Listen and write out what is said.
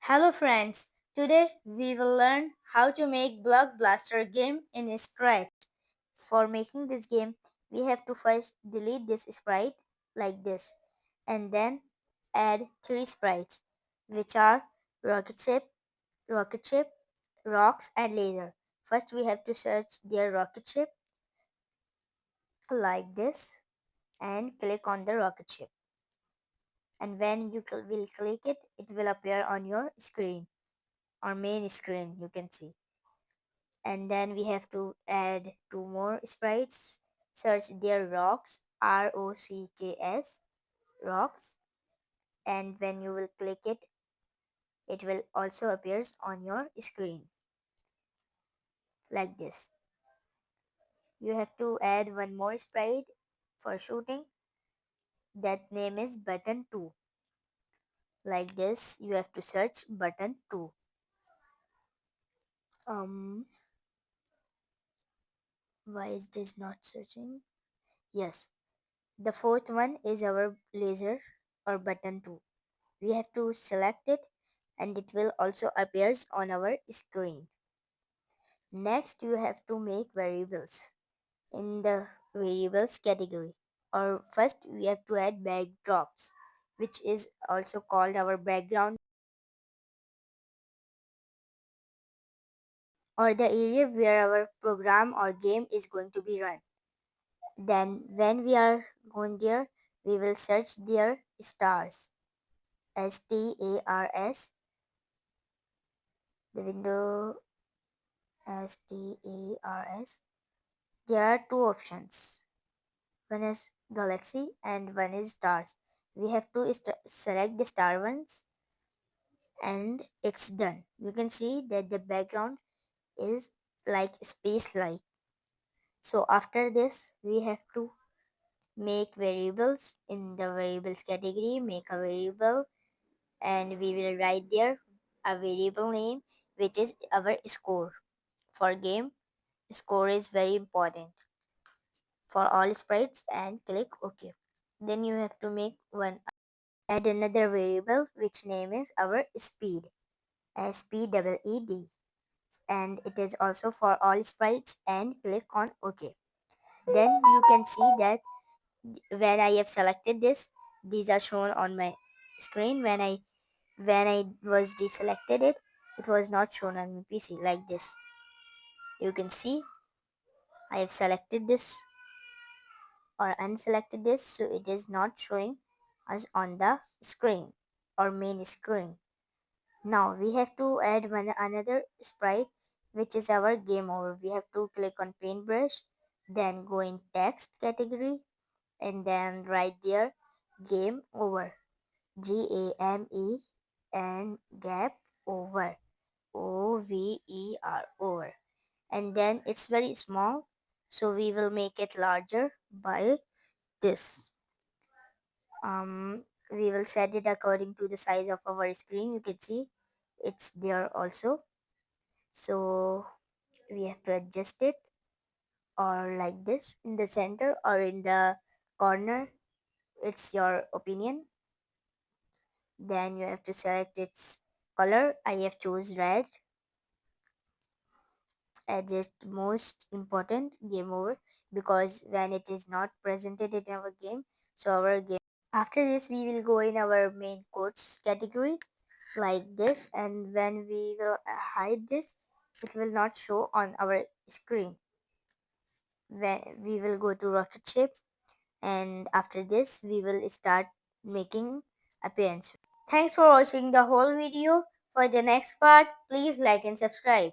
Hello friends, today we will learn how to make Block Blaster game in Scratch. For making this game, we have to first delete this sprite like this and then add three sprites which are rocket ship, rocket ship, rocks and laser. First we have to search their rocket ship like this and click on the rocket ship, and when you will click it, it will appear on your screen or main screen, you can see. And then we have to add two more sprites. Search their rocks, rocks, rocks, and when you will click it, it will also appears on your screen like this. You have to add one more sprite for shooting, that name is button 2. Like this, you have to search button 2. Why is this not searching? Yes, the fourth one is our laser or button 2. We have to select it and it will also appears on our screen. Next, you have to make variables in the variables category. Or first we have to add backdrops, which is also called our background or the area where our program or game is going to be run. Then when we are going there, we will search their stars, stars, the window stars. There are two options. One is galaxy and one is stars. We have to select the star ones and it's done. You can see that the background is like space light. So after this, we have to make variables in the variables category. Make a variable and we will write there a variable name which is our score. For game, score is very important for all sprites and click OK. Then you have to make one, add another variable which name is our speed, speed, and it is also for all sprites and click on OK. Then you can see that when I have selected this, these are shown on my screen. When I was deselected it, it was not shown on my PC like this. You can see I have selected this or unselected this, so it is not showing us on the screen or main screen. Now we have to add another sprite which is our game over. We have to click on paintbrush, then go in text category and then write there game over, GAME, and gap over, OVER, over. And then it's very small, so we will make it larger by this. We will set it according to the size of our screen. You can see it's there also, so we have to adjust it or like this in the center or in the corner. It's your opinion. Then you have to select its color. I have choose red. Adjust most important game over, because when it is not presented in our game, so our game, after this we will go in our main codes category like this, and when we will hide this, it will not show on our screen. When we will go to rocket ship, and after this we will start making appearance. Thanks for watching the whole video. For the next part, please like and subscribe.